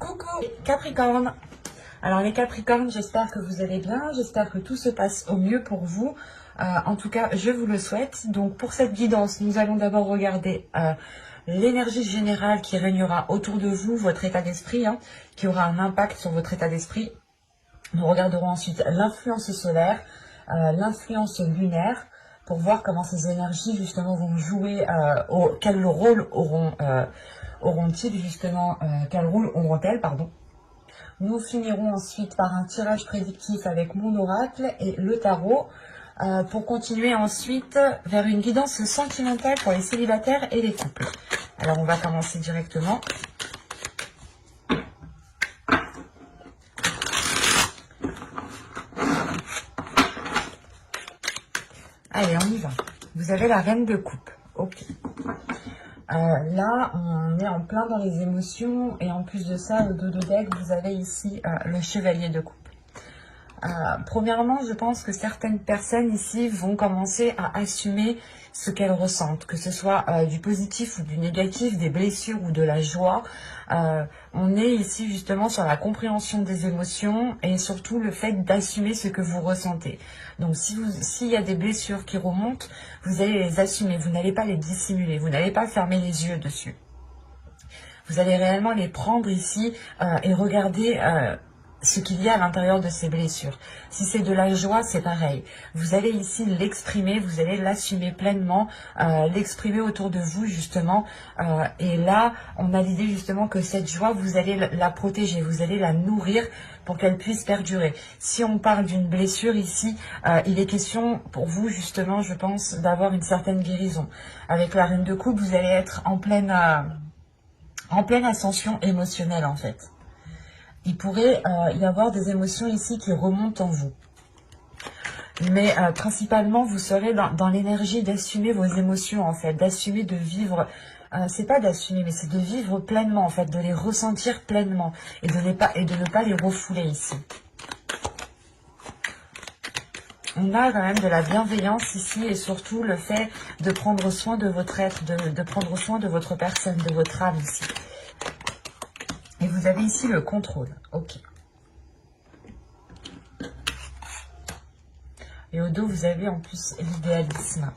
Coucou Capricorne. Alors les Capricornes, j'espère que vous allez bien, j'espère que tout se passe au mieux pour vous. En tout cas, je vous le souhaite. Donc pour cette guidance, nous allons d'abord regarder l'énergie générale qui régnera autour de vous, votre état d'esprit, qui aura un impact sur votre état d'esprit. Nous regarderons ensuite l'influence solaire, l'influence lunaire, pour voir comment ces énergies justement vont jouer, quel rôle auront-ils justement, quel rôle auront-elles, pardon. Nous finirons ensuite par un tirage prédictif avec mon oracle et le tarot, pour continuer ensuite vers une guidance sentimentale pour les célibataires et les couples. Alors on va commencer directement. Allez, on y va. Vous avez la reine de coupe. Ok. Là, on est en plein dans les émotions. Et en plus de ça, au dos de deck, vous avez ici le chevalier de coupe. Premièrement, je pense que certaines personnes ici vont commencer à assumer ce qu'elles ressentent, que ce soit du positif ou du négatif, des blessures ou de la joie. On est ici justement sur la compréhension des émotions et surtout le fait d'assumer ce que vous ressentez. Donc s'il y a des blessures qui remontent, vous allez les assumer, vous n'allez pas les dissimuler, vous n'allez pas fermer les yeux dessus. Vous allez réellement les prendre ici et regarder ce qu'il y a à l'intérieur de ces blessures. Si c'est de la joie, c'est pareil. Vous allez ici l'exprimer, vous allez l'assumer pleinement, l'exprimer autour de vous justement. Et là, on a l'idée justement que cette joie, vous allez la protéger, vous allez la nourrir pour qu'elle puisse perdurer. Si on parle d'une blessure ici, il est question pour vous justement, je pense, d'avoir une certaine guérison. Avec la reine de coupe, vous allez être en pleine ascension émotionnelle en fait. Il pourrait y avoir des émotions ici qui remontent en vous. Mais principalement, vous serez dans l'énergie d'assumer vos émotions, en fait, d'assumer de vivre. C'est pas d'assumer, mais c'est de vivre pleinement, en fait, de les ressentir pleinement et de ne pas les refouler ici. On a quand même de la bienveillance ici et surtout le fait de prendre soin de votre être, de prendre soin de votre personne, de votre âme ici. Et vous avez ici le contrôle. Ok. Et au dos, vous avez en plus l'idéalisme.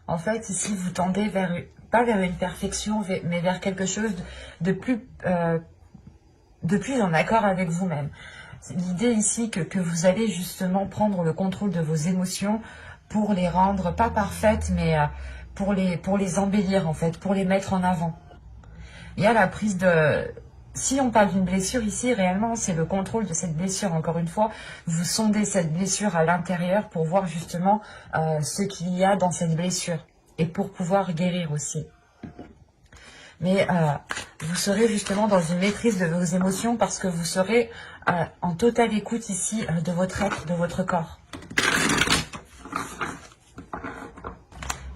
En fait, ici, vous tendez vers, pas vers une perfection, mais vers quelque chose de plus en accord avec vous-même. L'idée ici que vous allez justement prendre le contrôle de vos émotions pour les rendre, pas parfaites, mais pour les embellir en fait, pour les mettre en avant. Il y a la prise de... Si on parle d'une blessure ici, réellement, c'est le contrôle de cette blessure. Encore une fois, vous sondez cette blessure à l'intérieur pour voir justement ce qu'il y a dans cette blessure. Et pour pouvoir guérir aussi. Mais vous serez justement dans une maîtrise de vos émotions parce que vous serez en totale écoute ici de votre être, de votre corps.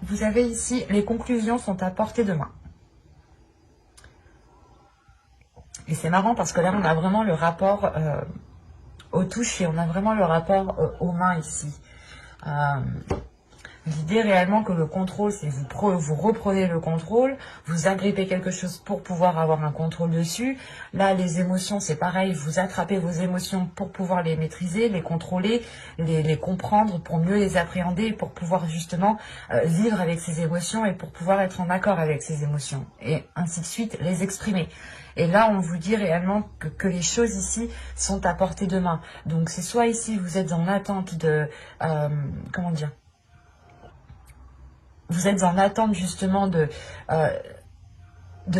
Vous avez ici, les conclusions sont à portée de main. Et c'est marrant parce que là, on a vraiment le rapport aux touches et on a vraiment le rapport aux mains ici. L'idée réellement que le contrôle, c'est vous reprenez le contrôle, vous agrippez quelque chose pour pouvoir avoir un contrôle dessus. Là, les émotions, c'est pareil, vous attrapez vos émotions pour pouvoir les maîtriser, les contrôler, les comprendre, pour mieux les appréhender, pour pouvoir justement vivre avec ces émotions et pour pouvoir être en accord avec ces émotions. Et ainsi de suite, les exprimer. Et là, on vous dit réellement que les choses ici sont à portée de main. Donc, c'est soit ici, vous êtes en attente de... comment dire ? Vous êtes en attente justement de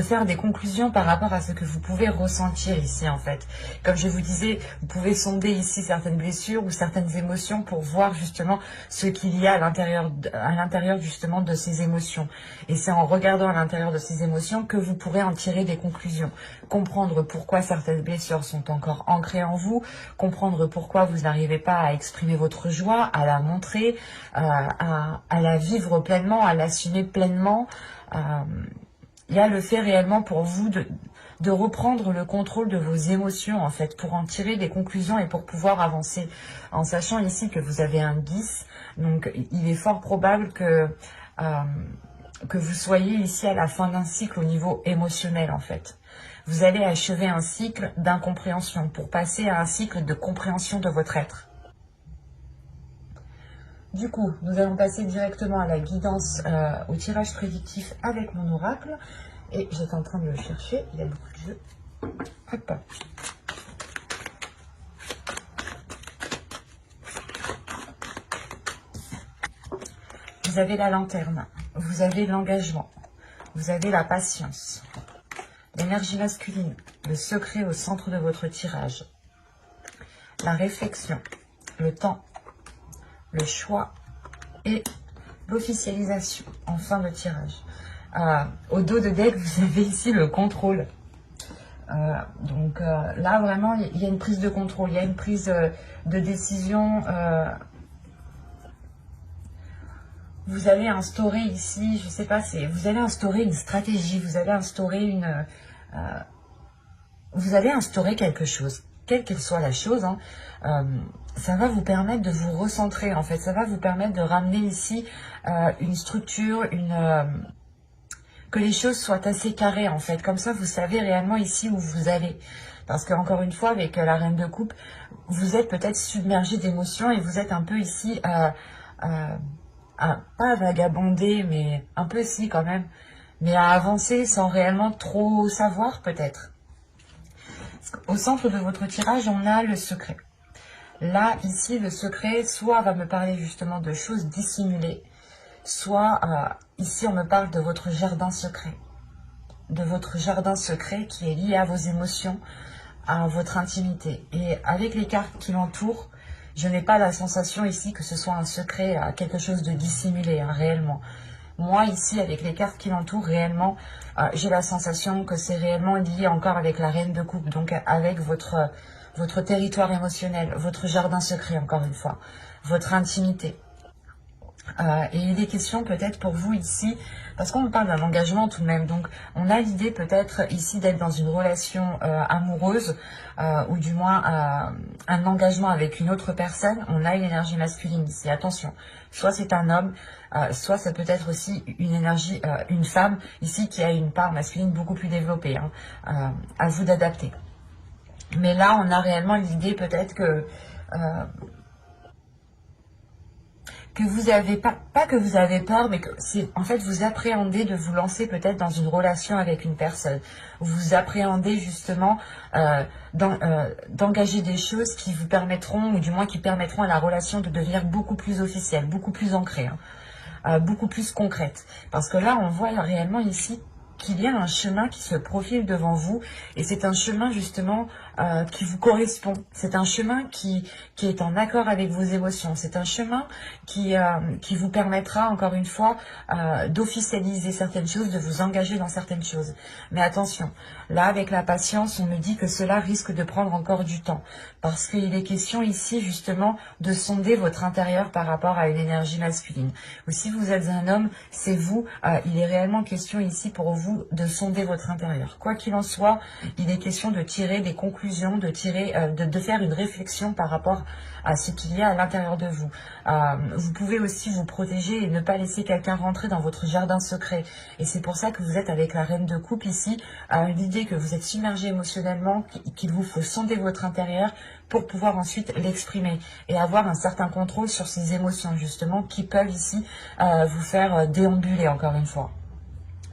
faire des conclusions par rapport à ce que vous pouvez ressentir ici en fait. Comme je vous disais, vous pouvez sonder ici certaines blessures ou certaines émotions pour voir justement ce qu'il y a à l'intérieur justement de ces émotions. Et c'est en regardant à l'intérieur de ces émotions que vous pourrez en tirer des conclusions. Comprendre pourquoi certaines blessures sont encore ancrées en vous, comprendre pourquoi vous n'arrivez pas à exprimer votre joie, à la montrer, à la vivre pleinement, à l'assumer pleinement. Il y a le fait réellement pour vous de reprendre le contrôle de vos émotions, en fait, pour en tirer des conclusions et pour pouvoir avancer. En sachant ici que vous avez un 10, donc il est fort probable que que vous soyez ici à la fin d'un cycle au niveau émotionnel en fait. Vous allez achever un cycle d'incompréhension pour passer à un cycle de compréhension de votre être. Du coup, nous allons passer directement à la guidance, au tirage prédictif avec mon oracle. Et j'étais en train de le chercher, il y a beaucoup de jeux. Hop. Vous avez la lanterne, vous avez l'engagement, vous avez la patience, l'énergie masculine, le secret au centre de votre tirage, la réflexion, le temps, le choix et l'officialisation en fin de tirage. Au dos de deck, vous avez ici le contrôle. Donc là, vraiment, il y a une prise de contrôle, il y a une prise de décision. Vous allez instaurer ici, je sais pas, vous allez instaurer une stratégie, vous allez instaurer quelque chose, quelle qu'elle soit la chose, hein. Ça va vous permettre de vous recentrer en fait, ça va vous permettre de ramener ici une structure, que les choses soient assez carrées en fait, comme ça vous savez réellement ici où vous allez. Parce que encore une fois, avec la reine de coupe, vous êtes peut-être submergé d'émotions et vous êtes un peu ici, pas vagabonder, mais un peu si quand même, mais à avancer sans réellement trop savoir peut-être. Au centre de votre tirage, on a le secret. Là, ici, le secret, soit va me parler justement de choses dissimulées, soit ici, on me parle de votre jardin secret. De votre jardin secret qui est lié à vos émotions, à votre intimité. Et avec les cartes qui l'entourent, je n'ai pas la sensation ici que ce soit un secret, quelque chose de dissimulé, hein, réellement. Moi, ici, avec les cartes qui l'entourent, réellement, j'ai la sensation que c'est réellement lié encore avec la reine de coupe, donc avec votre territoire émotionnel, votre jardin secret, encore une fois, votre intimité. Et il est question peut-être pour vous ici, parce qu'on parle d'un engagement tout de même, donc on a l'idée peut-être ici d'être dans une relation amoureuse, ou du moins un engagement avec une autre personne. On a une énergie masculine ici, attention, soit c'est un homme, soit ça peut être aussi une énergie, une femme ici qui a une part masculine beaucoup plus développée, hein, à vous d'adapter. Mais là on a réellement l'idée peut-être que vous avez pas que vous avez peur, mais que c'est en fait vous appréhendez de vous lancer peut-être dans une relation avec une personne. Vous appréhendez justement d'engager des choses qui vous permettront, ou du moins qui permettront à la relation de devenir beaucoup plus officielle, beaucoup plus ancrée, hein, beaucoup plus concrète. Parce que là, on voit réellement ici qu'il y a un chemin qui se profile devant vous, et c'est un chemin justement qui vous correspond. C'est un chemin qui est en accord avec vos émotions. C'est un chemin qui vous permettra encore une fois d'officialiser certaines choses, de vous engager dans certaines choses. Mais attention, là avec la patience, on me dit que cela risque de prendre encore du temps, parce qu'il est question ici justement de sonder votre intérieur par rapport à une énergie masculine. Ou si vous êtes un homme, c'est vous, il est réellement question ici pour vous de sonder votre intérieur. Quoi qu'il en soit, il est question de tirer des conclusions, de faire une réflexion par rapport à ce qu'il y a à l'intérieur de vous. Vous pouvez aussi vous protéger et ne pas laisser quelqu'un rentrer dans votre jardin secret. Et c'est pour ça que vous êtes avec la reine de coupe ici, l'idée que vous êtes submergé émotionnellement, qu'il vous faut sonder votre intérieur pour pouvoir ensuite l'exprimer et avoir un certain contrôle sur ces émotions justement qui peuvent ici vous faire déambuler encore une fois.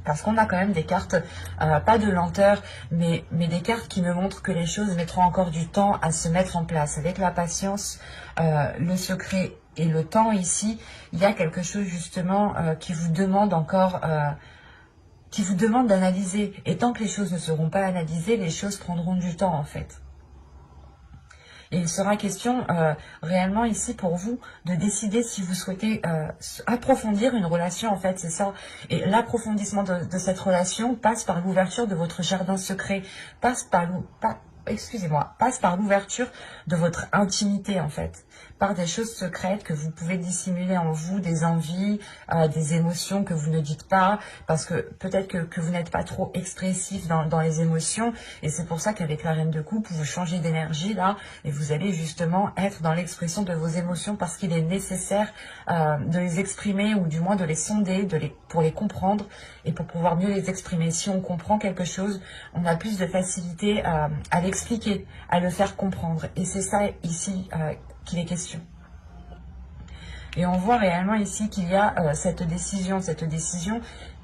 Parce qu'on a quand même des cartes, pas de lenteur, mais des cartes qui me montrent que les choses mettront encore du temps à se mettre en place. Avec la patience, le secret et le temps ici, il y a quelque chose justement qui vous demande encore, qui vous demande d'analyser. Et tant que les choses ne seront pas analysées, les choses prendront du temps en fait. Et il sera question réellement ici pour vous de décider si vous souhaitez approfondir une relation, en fait, c'est ça. Et l'approfondissement de cette relation passe par l'ouverture de votre jardin secret, passe par l'ouverture de votre intimité, en fait. par des choses secrètes que vous pouvez dissimuler en vous, des envies, des émotions que vous ne dites pas, parce que peut-être que vous n'êtes pas trop expressif dans les émotions, et c'est pour ça qu'avec la Reine de Coupe, vous changez d'énergie là, et vous allez justement être dans l'expression de vos émotions, parce qu'il est nécessaire de les exprimer, ou du moins de les sonder, pour les comprendre, et pour pouvoir mieux les exprimer. Si on comprend quelque chose, on a plus de facilité à l'expliquer, à le faire comprendre, et c'est ça ici qu'il est question. Et on voit réellement ici qu'il y a cette décision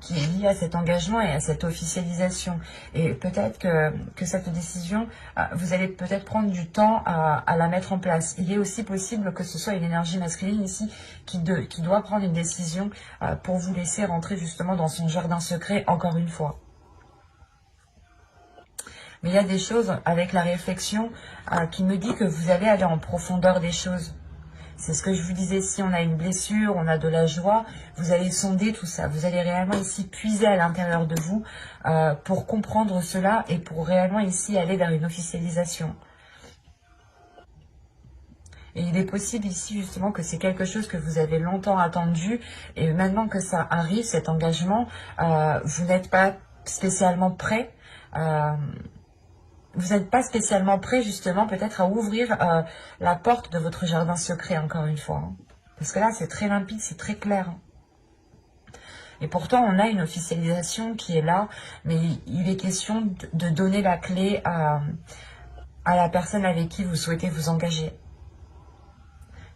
qui est liée à cet engagement et à cette officialisation. Et peut-être que cette décision, vous allez peut-être prendre du temps à la mettre en place. Il est aussi possible que ce soit une énergie masculine ici qui doit prendre une décision pour vous laisser rentrer justement dans son jardin secret, encore une fois. Mais il y a des choses avec la réflexion qui me dit que vous allez aller en profondeur des choses. C'est ce que je vous disais, si on a une blessure, on a de la joie, vous allez sonder tout ça. Vous allez réellement ici puiser à l'intérieur de vous pour comprendre cela et pour réellement ici aller vers une officialisation. Et il est possible ici justement que c'est quelque chose que vous avez longtemps attendu et maintenant que ça arrive, cet engagement, vous n'êtes pas spécialement prêt. Vous n'êtes pas spécialement prêt justement peut-être à ouvrir la porte de votre jardin secret encore une fois. Hein. Parce que là c'est très limpide, c'est très clair. Hein. Et pourtant on a une officialisation qui est là, mais il est question de donner la clé à la personne avec qui vous souhaitez vous engager.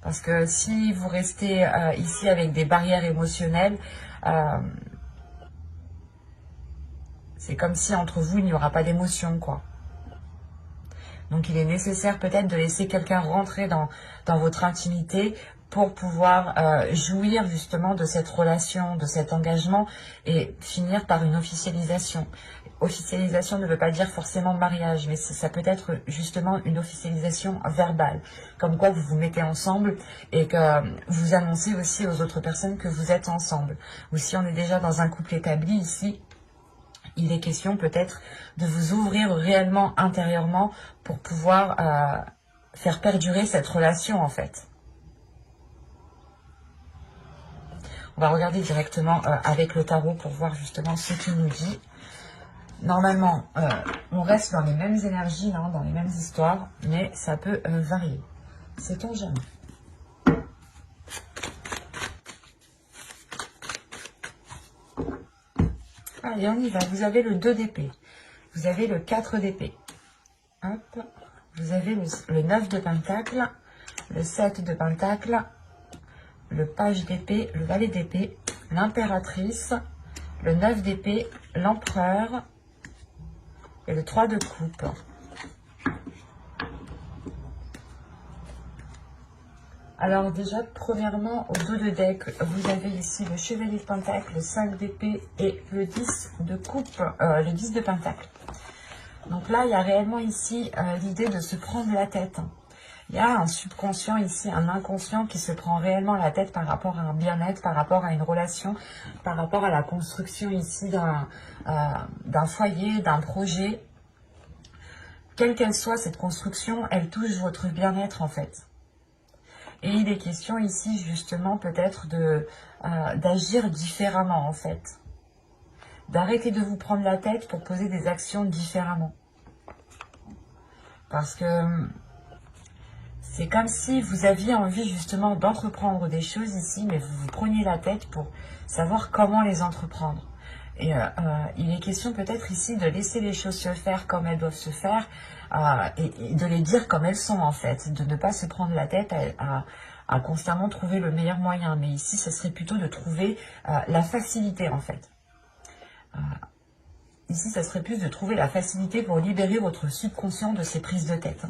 Parce que si vous restez ici avec des barrières émotionnelles, c'est comme si entre vous il n'y aura pas d'émotion quoi. Donc il est nécessaire peut-être de laisser quelqu'un rentrer dans votre intimité pour pouvoir jouir justement de cette relation, de cet engagement et finir par une officialisation. Officialisation ne veut pas dire forcément mariage, mais ça peut être justement une officialisation verbale. Comme quoi vous vous mettez ensemble et que vous annoncez aussi aux autres personnes que vous êtes ensemble. Ou si on est déjà dans un couple établi ici, il est question peut-être de vous ouvrir réellement intérieurement pour pouvoir faire perdurer cette relation en fait. On va regarder directement avec le tarot pour voir justement ce qu'il nous dit. Normalement, on reste dans les mêmes énergies, hein, dans les mêmes histoires, mais ça peut varier. Sait-on jamais? Allez, on y va. Vous avez le 2 d'épée. Vous avez le 4 d'épée. Hop. Vous avez le 9 de pentacle, le 7 de pentacle, le page d'épée, le valet d'épée, l'impératrice, le 9 d'épée, l'empereur et le 3 de coupe. Alors déjà, premièrement, au dos de deck, vous avez ici le chevalier de pentacle, le 5 d'épée et le 10 de coupe, le 10 de pentacle. Donc là, il y a réellement ici l'idée de se prendre la tête. Il y a un subconscient ici, un inconscient qui se prend réellement la tête par rapport à un bien-être, par rapport à une relation, par rapport à la construction ici d'un foyer, d'un projet. Quelle qu'elle soit cette construction, elle touche votre bien-être en fait. Et il est question ici justement peut-être d'agir différemment en fait. D'arrêter de vous prendre la tête pour poser des actions différemment. Parce que c'est comme si vous aviez envie justement d'entreprendre des choses ici, mais vous vous preniez la tête pour savoir comment les entreprendre. Et il est question peut-être ici de laisser les choses se faire comme elles doivent se faire et de les dire comme elles sont en fait. De ne pas se prendre la tête à constamment trouver le meilleur moyen. Mais ici, ce serait plutôt de trouver la facilité en fait. Ici, ça serait plus de trouver la facilité pour libérer votre subconscient de ces prises de tête.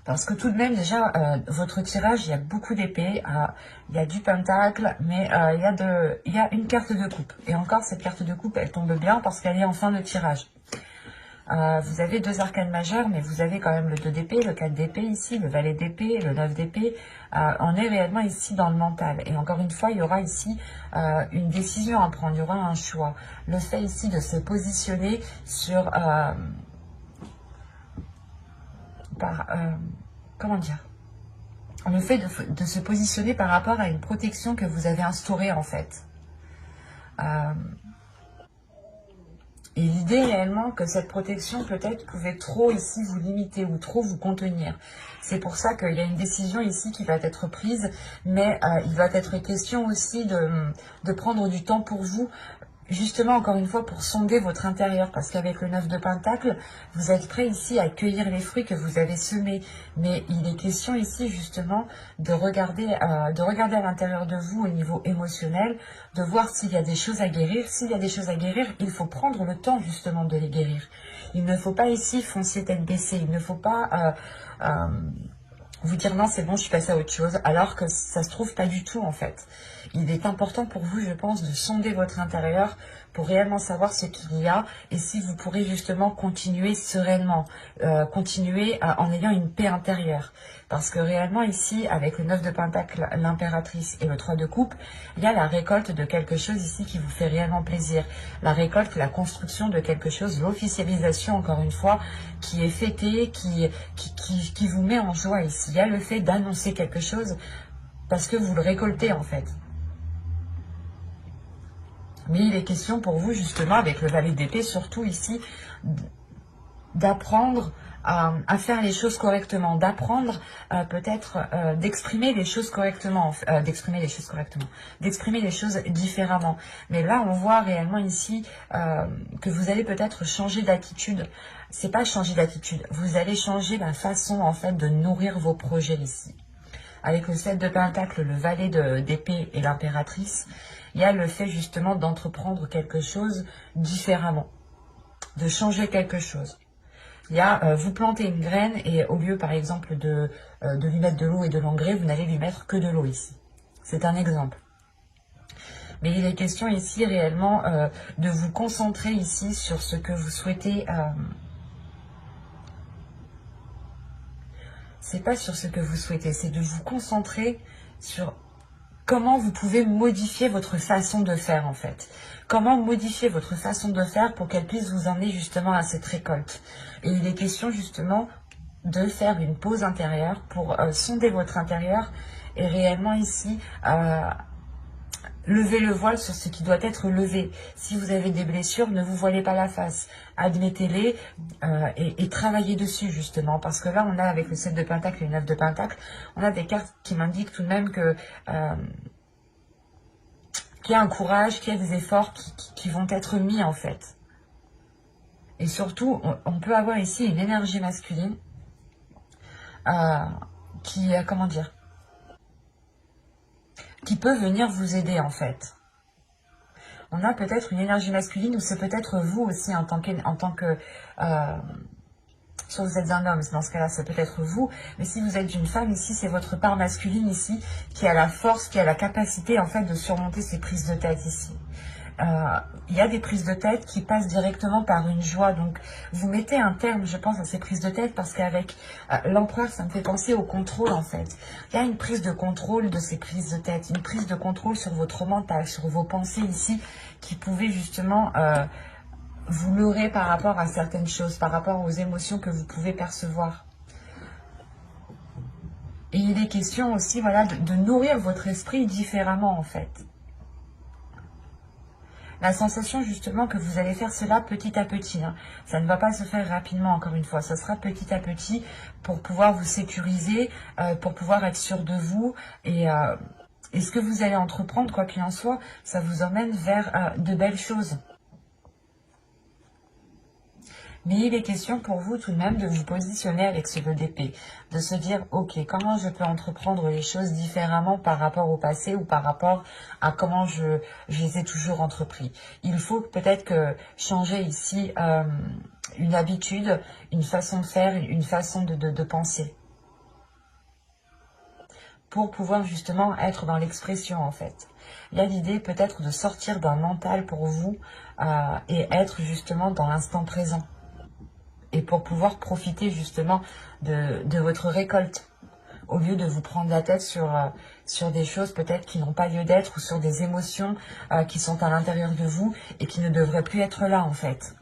Parce que tout de même, déjà, votre tirage, il y a beaucoup d'épées, il y a du pentacle, mais il y a une carte de coupe. Et encore, cette carte de coupe, elle tombe bien parce qu'elle est en fin de tirage. Vous avez 2 arcanes majeures, mais vous avez quand même le 2 d'épée, le 4 d'épée ici, le valet d'épée, le 9 d'épée. On est réellement ici dans le mental. Et encore une fois, il y aura ici une décision à prendre, il y aura un choix. Le fait ici de se positionner sur... comment dire, le fait de se positionner par rapport à une protection que vous avez instaurée en fait. Et l'idée réellement que cette protection peut-être pouvait trop ici vous limiter ou trop vous contenir. C'est pour ça qu'il y a une décision ici qui va être prise, mais il va être question aussi de prendre du temps pour vous, justement, encore une fois, pour sonder votre intérieur, parce qu'avec le 9 de Pentacle, vous êtes prêt ici à cueillir les fruits que vous avez semés. Mais il est question ici, justement, de regarder à l'intérieur de vous au niveau émotionnel, de voir s'il y a des choses à guérir. S'il y a des choses à guérir, il faut prendre le temps, justement, de les guérir. Il ne faut pas ici foncer tête baissée. Il ne faut pas vous dire non, c'est bon, je suis passée à autre chose, alors que ça se trouve pas du tout en fait. Il est important pour vous, je pense, de sonder votre intérieur pour réellement savoir ce qu'il y a et si vous pourrez justement continuer sereinement, continuer en ayant une paix intérieure. Parce que réellement ici, avec le 9 de Pentacle, l'impératrice et le 3 de coupe, il y a la récolte de quelque chose ici qui vous fait réellement plaisir. La récolte, la construction de quelque chose, l'officialisation encore une fois, qui est fêtée, qui vous met en joie ici. Il y a le fait d'annoncer quelque chose parce que vous le récoltez en fait. Mais il est question pour vous justement avec le valet d'épée, surtout ici, d'apprendre à faire les choses correctement, d'apprendre peut-être d'exprimer les choses correctement, d'exprimer les choses différemment. Mais là, on voit réellement ici que vous allez peut-être changer d'attitude. C'est pas changer d'attitude, vous allez changer la façon en fait de nourrir vos projets ici. Avec le 7 de Pentacle, le valet d'épée et l'impératrice, il y a le fait justement d'entreprendre quelque chose différemment, de changer quelque chose. Il y a vous plantez une graine et au lieu par exemple de lui mettre de l'eau et de l'engrais, vous n'allez lui mettre que de l'eau ici. C'est un exemple. Mais il est question ici réellement de vous concentrer ici sur ce que vous souhaitez. C'est pas sur ce que vous souhaitez, c'est de vous concentrer sur comment vous pouvez modifier votre façon de faire en fait. Comment modifier votre façon de faire pour qu'elle puisse vous emmener justement à cette récolte. Et il est question justement de faire une pause intérieure pour sonder votre intérieur et réellement ici lever le voile sur ce qui doit être levé. Si vous avez des blessures, ne vous voilez pas la face. Admettez-les et travaillez dessus justement. Parce que là, on a avec le 7 de Pentacle et le 9 de Pentacle, on a des cartes qui m'indiquent tout de même que qu'il y a un courage, qu'il y a des efforts qui vont être mis en fait. Et surtout, on peut avoir ici une énergie masculine qui, comment dire, qui peut venir vous aider en fait. On a peut-être une énergie masculine ou c'est peut-être vous aussi en tant que soit vous êtes un homme, dans ce cas-là, c'est peut-être vous. Mais si vous êtes une femme, ici, c'est votre part masculine, ici, qui a la force, qui a la capacité, en fait, de surmonter ces prises de tête, ici. Il y a des prises de tête qui passent directement par une joie. Donc, vous mettez un terme, je pense, à ces prises de tête parce qu'avec l'empereur, ça me fait penser au contrôle, en fait. Il y a une prise de contrôle de ces prises de tête, une prise de contrôle sur votre mental, sur vos pensées ici, qui pouvaient justement vous leurrer par rapport à certaines choses, par rapport aux émotions que vous pouvez percevoir. Et il est question aussi, voilà, de nourrir votre esprit différemment, en fait. La sensation justement que vous allez faire cela petit à petit. Hein. Ça ne va pas se faire rapidement, encore une fois. Ça sera petit à petit pour pouvoir vous sécuriser, pour pouvoir être sûr de vous. Et ce que vous allez entreprendre, quoi qu'il en soit, ça vous emmène vers de belles choses. Mais il est question pour vous tout de même de vous positionner avec ce 2 d'épée, de se dire, ok, comment je peux entreprendre les choses différemment par rapport au passé ou par rapport à comment je les ai toujours entrepris. Il faut peut-être que changer ici une habitude, une façon de faire, une façon de penser. Pour pouvoir justement être dans l'expression en fait. Il y a l'idée peut-être de sortir d'un mental pour vous et être justement dans l'instant présent. Et pour pouvoir profiter justement de votre récolte, au lieu de vous prendre la tête sur des choses peut-être qui n'ont pas lieu d'être ou sur des émotions qui sont à l'intérieur de vous et qui ne devraient plus être là en fait.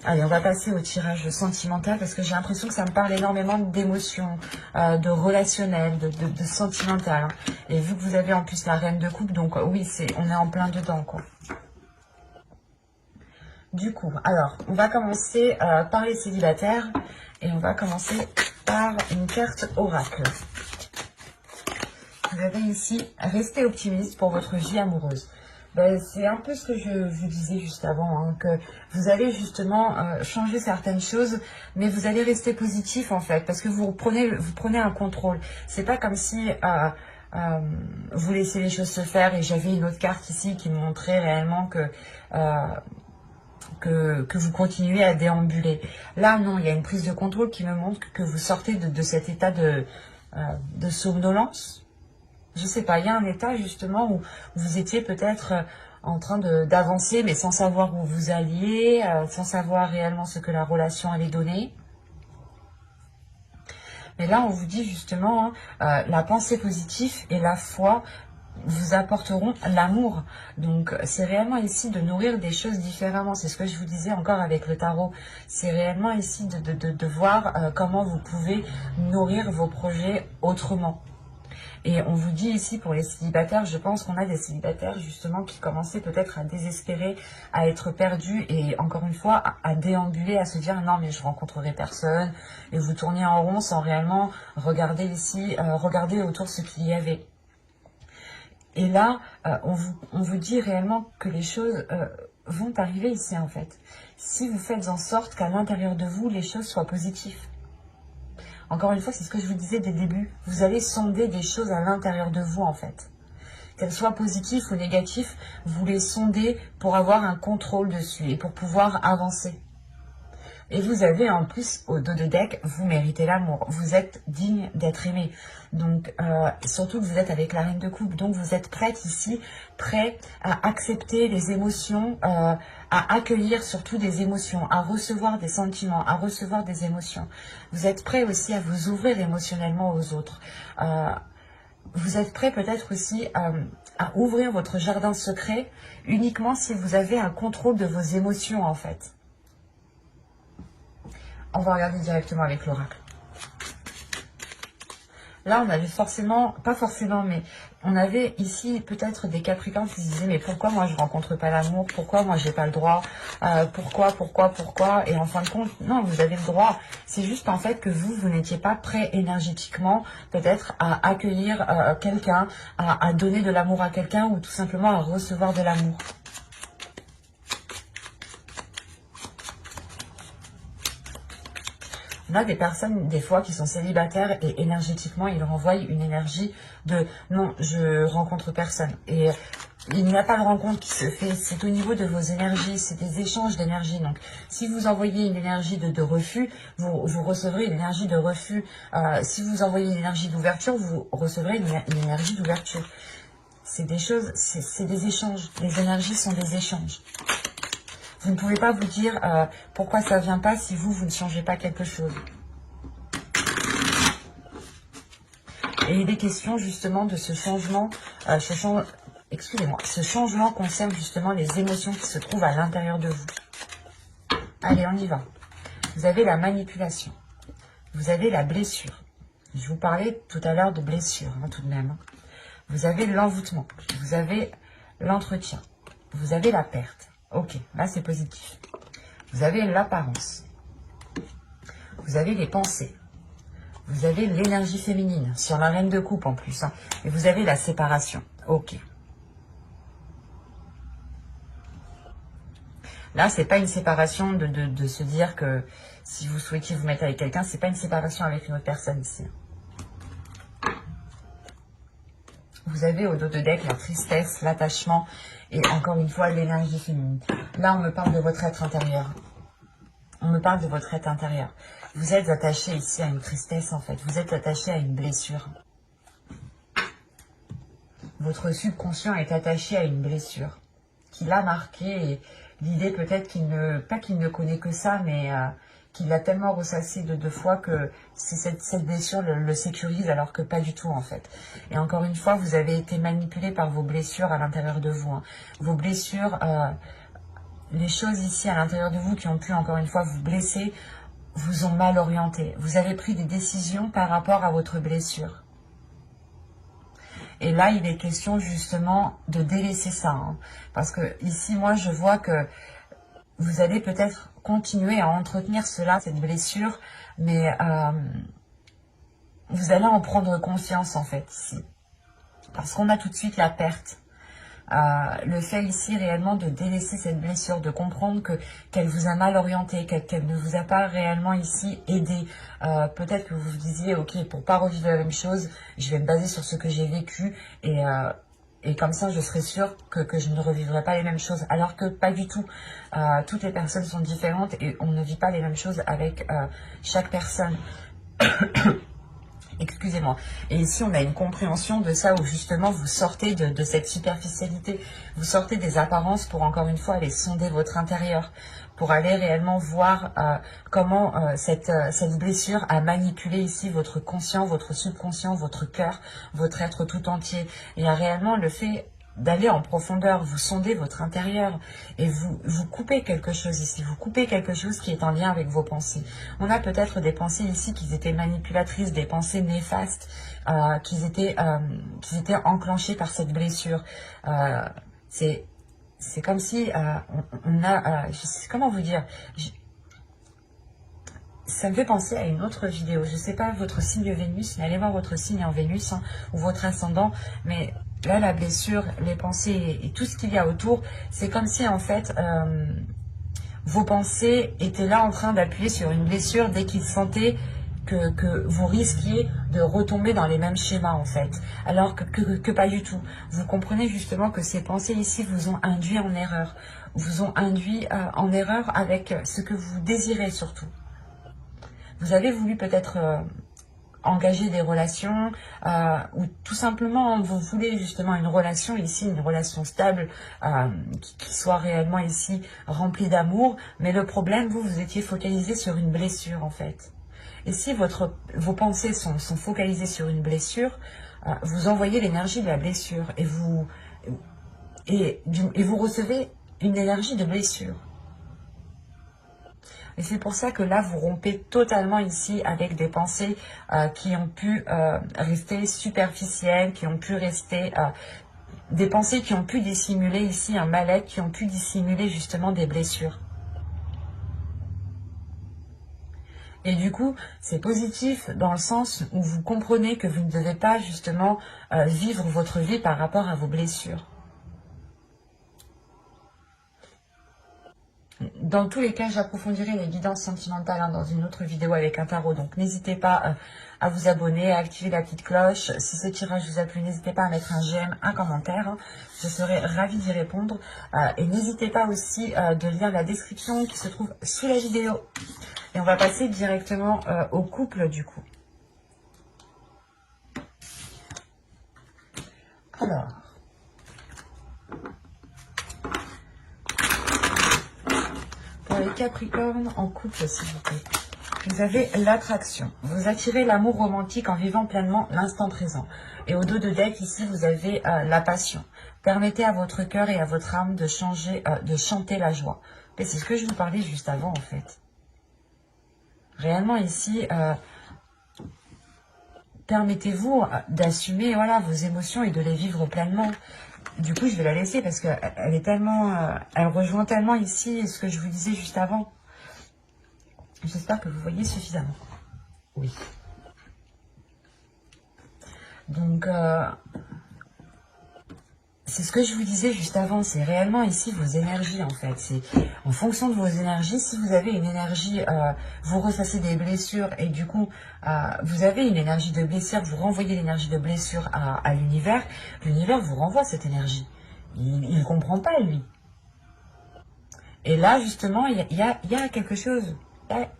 Allez, on va passer au tirage sentimental parce que j'ai l'impression que ça me parle énormément d'émotions, de relationnel, de sentimental. Hein. Et vu que vous avez en plus la reine de coupe, donc oui, on est en plein dedans, quoi. Du coup, alors, on va commencer par les célibataires et on va commencer par une carte oracle. Vous avez ici, restez optimiste pour votre vie amoureuse. Ben, c'est un peu ce que je vous disais juste avant, hein, que vous allez justement changer certaines choses, mais vous allez rester positif en fait, parce que vous prenez un contrôle. C'est pas comme si vous laissez les choses se faire, et j'avais une autre carte ici qui me montrait réellement que vous continuez à déambuler. Là, non, il y a une prise de contrôle qui me montre que vous sortez de cet état de somnolence. Je sais pas, il y a un état justement où vous étiez peut-être en train d'avancer, mais sans savoir où vous alliez, sans savoir réellement ce que la relation allait donner. Mais là, on vous dit justement, hein, la pensée positive et la foi vous apporteront l'amour. Donc, c'est réellement ici de nourrir des choses différemment. C'est ce que je vous disais encore avec le tarot. C'est réellement ici de voir comment vous pouvez nourrir vos projets autrement. Et on vous dit ici pour les célibataires, je pense qu'on a des célibataires justement qui commençaient peut-être à désespérer, à être perdus et encore une fois à déambuler, à se dire non mais je rencontrerai personne. Et vous tourniez en rond sans réellement regarder ici, regarder autour ce qu'il y avait. Et là, on vous dit réellement que les choses vont arriver ici en fait. Si vous faites en sorte qu'à l'intérieur de vous, les choses soient positives. Encore une fois, c'est ce que je vous disais dès le début. Vous allez sonder des choses à l'intérieur de vous, en fait. Qu'elles soient positives ou négatives, vous les sondez pour avoir un contrôle dessus et pour pouvoir avancer. Et vous avez en plus, au dos de deck, vous méritez l'amour. Vous êtes digne d'être aimé. Donc, surtout que vous êtes avec la reine de coupe. Donc, vous êtes prête ici, prêt à accepter les émotions, à accueillir surtout des émotions, à recevoir des sentiments, à recevoir des émotions. Vous êtes prêt aussi à vous ouvrir émotionnellement aux autres. Vous êtes prêt peut-être aussi à ouvrir votre jardin secret uniquement si vous avez un contrôle de vos émotions, en fait. On va regarder directement avec l'oracle. Là, on avait forcément, pas forcément, mais on avait ici peut-être des Capricornes qui se disaient mais pourquoi moi je rencontre pas l'amour? Pourquoi moi j'ai pas le droit? Pourquoi? Et en fin de compte, non, vous avez le droit. C'est juste en fait que vous n'étiez pas prêt énergétiquement peut-être à accueillir quelqu'un, à donner de l'amour à quelqu'un ou tout simplement à recevoir de l'amour. On a des personnes, des fois, qui sont célibataires et énergétiquement, ils renvoient une énergie de « non, je rencontre personne ». Et il n'y a pas de rencontre qui se fait, c'est au niveau de vos énergies, c'est des échanges d'énergie. Donc, si vous envoyez une énergie de refus, vous recevrez une énergie de refus. Si vous envoyez une énergie d'ouverture, vous recevrez une énergie d'ouverture. C'est des choses, c'est des échanges. Les énergies sont des échanges. Vous ne pouvez pas vous dire pourquoi ça ne vient pas si vous ne changez pas quelque chose. Et il est question justement de ce changement, ce changement concerne justement les émotions qui se trouvent à l'intérieur de vous. Allez, on y va. Vous avez la manipulation. Vous avez la blessure. Je vous parlais tout à l'heure de blessure, hein, tout de même. Vous avez l'envoûtement. Vous avez l'entretien. Vous avez la perte. Ok, là c'est positif. Vous avez l'apparence. Vous avez les pensées. Vous avez l'énergie féminine, sur la reine de coupe en plus. Hein. Et vous avez la séparation. Ok. Là, c'est pas une séparation de se dire que si vous souhaitiez vous mettre avec quelqu'un, c'est pas une séparation avec une autre personne ici. Vous avez au dos de deck la tristesse, l'attachement et encore une fois l'énergie féminine. Là, on me parle de votre être intérieur. On me parle de votre être intérieur. Vous êtes attaché ici à une tristesse en fait. Vous êtes attaché à une blessure. Votre subconscient est attaché à une blessure qui l'a marqué. Et l'idée peut-être pas qu'il ne connaît que ça, mais qu'il l'a tellement ressassé de fois que cette blessure le sécurise alors que pas du tout en fait. Et encore une fois, vous avez été manipulé par vos blessures à l'intérieur de vous. Hein. Vos blessures les choses ici à l'intérieur de vous qui ont pu encore une fois vous blesser, vous ont mal orienté. Vous avez pris des décisions par rapport à votre blessure. Et là, il est question justement de délaisser ça. Hein. Parce que ici, moi, je vois que vous allez peut-être continuer à entretenir cela, cette blessure, mais vous allez en prendre conscience en fait ici. Parce qu'on a tout de suite la perte. Le fait ici réellement de délaisser cette blessure, de comprendre qu'elle vous a mal orienté, qu'elle ne vous a pas réellement ici aidé. Peut-être que vous vous disiez, ok, pour pas revivre la même chose, je vais me baser sur ce que j'ai vécu et comme ça je serai sûre que je ne revivrai pas les mêmes choses. Alors que pas du tout. Toutes les personnes sont différentes et on ne vit pas les mêmes choses avec chaque personne. Excusez-moi. Et ici, on a une compréhension de ça où justement vous sortez de cette superficialité, vous sortez des apparences pour encore une fois aller sonder votre intérieur, pour aller réellement voir comment cette blessure a manipulé ici votre conscient, votre subconscient, votre cœur, votre être tout entier. Et réellement le fait d'aller en profondeur, vous sondez votre intérieur et vous coupez quelque chose ici, vous coupez quelque chose qui est en lien avec vos pensées. On a peut-être des pensées ici qui étaient manipulatrices, des pensées néfastes, qui étaient enclenchées par cette blessure. C'est comme si on a, je sais comment vous dire, ça me fait penser à une autre vidéo. Je ne sais pas votre signe Vénus, mais allez voir votre signe en Vénus hein, ou votre ascendant. Mais là, la blessure, les pensées et tout ce qu'il y a autour, c'est comme si en fait vos pensées étaient là en train d'appuyer sur une blessure dès qu'ils sentaient que vous risquiez de retomber dans les mêmes schémas en fait. Alors que pas du tout. Vous comprenez justement que ces pensées ici vous ont induit en erreur. Vous ont induit en erreur avec ce que vous désirez surtout. Vous avez voulu peut-être engager des relations ou tout simplement vous voulez justement une relation ici, une relation stable qui soit réellement ici remplie d'amour. Mais le problème, vous étiez focalisé sur une blessure en fait. Et si vos pensées sont focalisées sur une blessure, vous envoyez l'énergie de la blessure et vous recevez une énergie de blessure. Et c'est pour ça que là, vous rompez totalement ici avec des pensées qui ont pu rester superficielles, qui ont pu rester... des pensées qui ont pu dissimuler ici un mal-être, qui ont pu dissimuler justement des blessures. Et du coup, c'est positif dans le sens où vous comprenez que vous ne devez pas justement vivre votre vie par rapport à vos blessures. Dans tous les cas, j'approfondirai les guidances sentimentales dans une autre vidéo avec un tarot. Donc, n'hésitez pas à vous abonner, à activer la petite cloche. Si ce tirage vous a plu, n'hésitez pas à mettre un j'aime, un commentaire. Je serai ravie d'y répondre. Et n'hésitez pas aussi de lire la description qui se trouve sous la vidéo. Et on va passer directement au couple du coup. Alors... Pour les Capricornes en couple, s'il vous plaît. Vous avez l'attraction. Vous attirez l'amour romantique en vivant pleinement l'instant présent. Et au dos de deck, ici, vous avez la passion. Permettez à votre cœur et à votre âme de chanter la joie. Et c'est ce que je vous parlais juste avant, en fait. Réellement, ici, permettez-vous d'assumer voilà, vos émotions et de les vivre pleinement. Du coup, je vais la laisser parce qu'elle est tellement, elle rejoint tellement ici ce que je vous disais juste avant. J'espère que vous voyez suffisamment. Oui. Donc, c'est ce que je vous disais juste avant. C'est réellement ici vos énergies en fait. C'est en fonction de vos énergies. Si vous avez une énergie, vous ressassez des blessures et du coup, vous avez une énergie de blessure, vous renvoyez l'énergie de blessure à l'univers. L'univers vous renvoie cette énergie. Il ne comprend pas lui. Et là, justement, il y a quelque chose.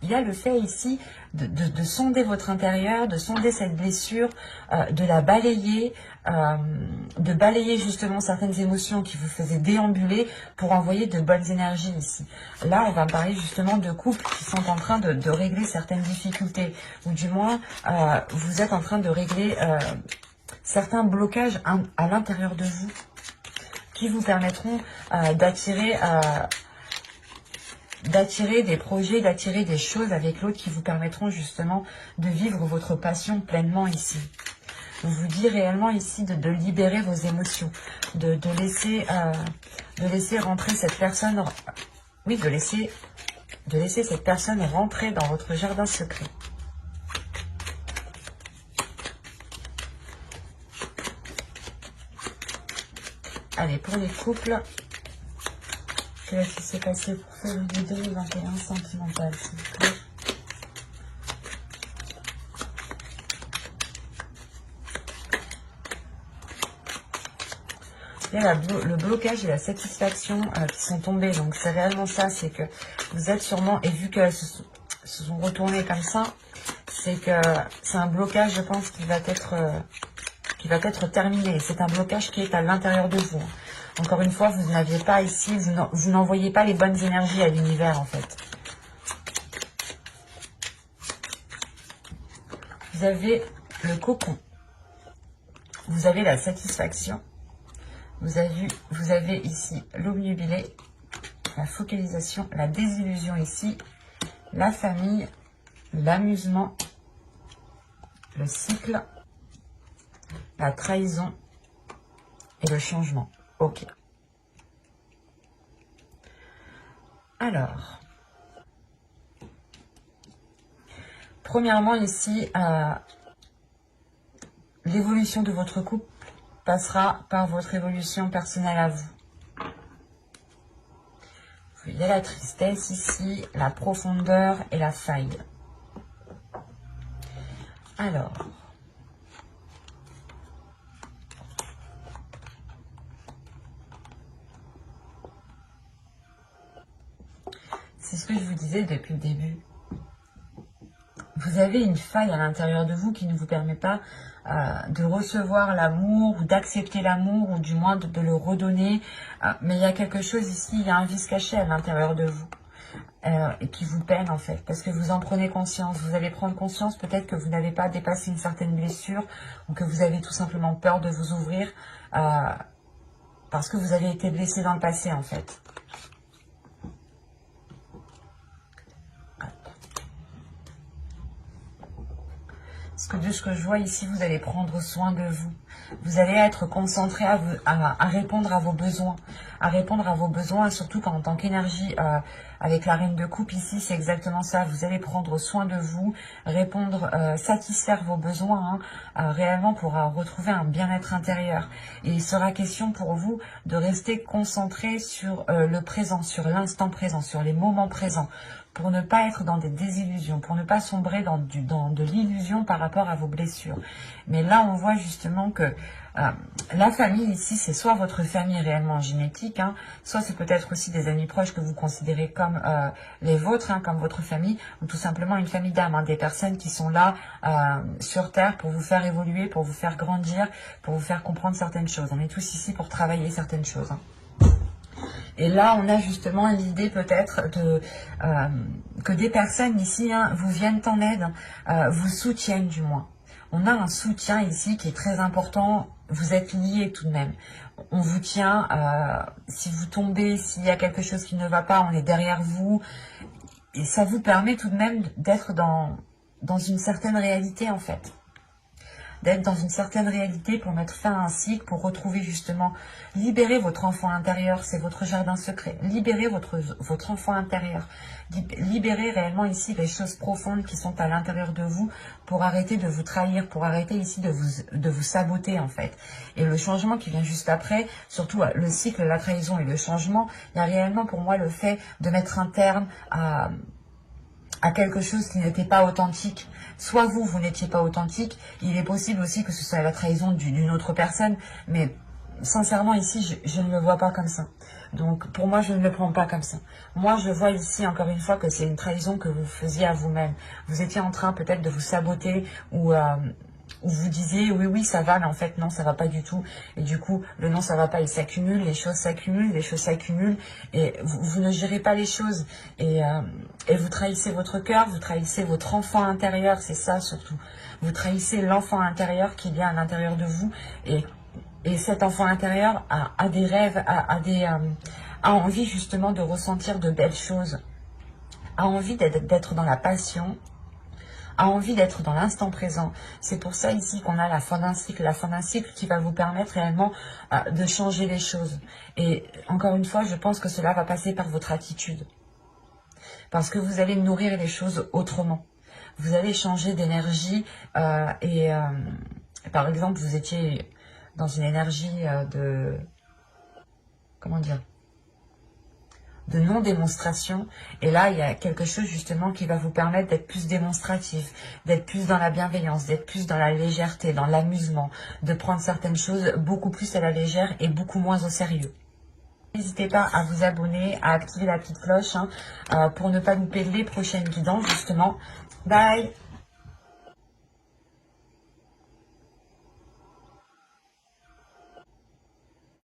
Il y a le fait ici de sonder votre intérieur, de sonder cette blessure, de la balayer, de balayer justement certaines émotions qui vous faisaient déambuler pour envoyer de bonnes énergies ici. Là, on va parler justement de couples qui sont en train de régler certaines difficultés, ou du moins, vous êtes en train de régler certains blocages à l'intérieur de vous qui vous permettront d'attirer d'attirer des projets, d'attirer des choses avec l'autre qui vous permettront justement de vivre votre passion pleinement ici. On vous dit réellement ici de libérer vos émotions, de laisser rentrer cette personne, oui, de laisser cette personne rentrer dans votre jardin secret. Allez, pour les couples, qu'est-ce qui s'est passé pour février 2021 sentimental, s'il vous plaît? Il y a le blocage et la satisfaction qui sont tombés. Donc c'est réellement ça, c'est que vous êtes sûrement, et vu qu'elles se sont retournées comme ça, c'est que c'est un blocage, je pense, qui va être terminé. C'est un blocage qui est à l'intérieur de vous. Encore une fois, vous n'aviez pas ici, vous n'envoyez pas les bonnes énergies à l'univers en fait. Vous avez le cocon. Vous avez la satisfaction. Vous avez ici l'obnubilé, la focalisation, la désillusion ici, la famille, l'amusement, le cycle, la trahison et le changement. Ok. Alors, premièrement ici, l'évolution de votre couple passera par votre évolution personnelle à vous. Il y a la tristesse ici, la profondeur et la faille. Alors, c'est ce que je vous disais depuis le début. Vous avez une faille à l'intérieur de vous qui ne vous permet pas de recevoir l'amour ou d'accepter l'amour ou du moins de le redonner. Mais il y a quelque chose ici, il y a un vice caché à l'intérieur de vous et qui vous peine en fait. Parce que vous en prenez conscience. Vous allez prendre conscience peut-être que vous n'avez pas dépassé une certaine blessure ou que vous avez tout simplement peur de vous ouvrir parce que vous avez été blessé dans le passé en fait. Parce que de ce que je vois ici, vous allez prendre soin de vous. Vous allez être concentré à répondre à vos besoins. À répondre à vos besoins, surtout quand en tant qu'énergie, avec la reine de coupe ici, c'est exactement ça. Vous allez prendre soin de vous, répondre, satisfaire vos besoins, réellement pour retrouver un bien-être intérieur. Et il sera question pour vous de rester concentré sur le présent, sur l'instant présent, sur les moments présents, pour ne pas être dans des désillusions, pour ne pas sombrer dans de l'illusion par rapport à vos blessures. Mais là, on voit justement que la famille ici, c'est soit votre famille réellement génétique, soit c'est peut-être aussi des amis proches que vous considérez comme les vôtres, comme votre famille, ou tout simplement une famille d'âme, des personnes qui sont là sur Terre pour vous faire évoluer, pour vous faire grandir, pour vous faire comprendre certaines choses. On est tous ici pour travailler certaines choses. Et là, on a justement l'idée peut-être que des personnes ici vous viennent en aide, vous soutiennent du moins. On a un soutien ici qui est très important. Vous êtes liés tout de même. On vous tient. Si vous tombez, s'il y a quelque chose qui ne va pas, on est derrière vous. Et ça vous permet tout de même d'être dans une certaine réalité en fait. D'être dans une certaine réalité pour mettre fin à un cycle, pour retrouver justement, libérer votre enfant intérieur, c'est votre jardin secret, libérer votre enfant intérieur, libérer réellement ici les choses profondes qui sont à l'intérieur de vous pour arrêter de vous trahir, pour arrêter ici de vous saboter en fait. Et le changement qui vient juste après, surtout le cycle, la trahison et le changement, il y a réellement pour moi le fait de mettre un terme à quelque chose qui n'était pas authentique. Soit vous n'étiez pas authentique, il est possible aussi que ce soit la trahison d'une autre personne, mais sincèrement ici, je ne le vois pas comme ça. Donc pour moi, je ne le prends pas comme ça. Moi, je vois ici, encore une fois, que c'est une trahison que vous faisiez à vous-même. Vous étiez en train peut-être de vous saboter ou vous disiez oui ça va, mais en fait non, ça va pas du tout, et du coup le non ça va pas, il s'accumule, les choses s'accumulent et vous ne gérez pas les choses et vous trahissez votre cœur, vous trahissez votre enfant intérieur, c'est ça surtout, vous trahissez l'enfant intérieur qui vient à l'intérieur de vous et cet enfant intérieur a des rêves, a envie justement de ressentir de belles choses. a envie d'être dans la passion, a envie d'être dans l'instant présent. C'est pour ça ici qu'on a la fin d'un cycle. La fin d'un cycle qui va vous permettre réellement de changer les choses. Et encore une fois, je pense que cela va passer par votre attitude. Parce que vous allez nourrir les choses autrement. Vous allez changer d'énergie par exemple, vous étiez dans une énergie comment dire, de non-démonstration. Et là, il y a quelque chose justement qui va vous permettre d'être plus démonstratif, d'être plus dans la bienveillance, d'être plus dans la légèreté, dans l'amusement, de prendre certaines choses beaucoup plus à la légère et beaucoup moins au sérieux. N'hésitez pas à vous abonner, à activer la petite cloche pour ne pas louper les prochaines guidances justement. Bye!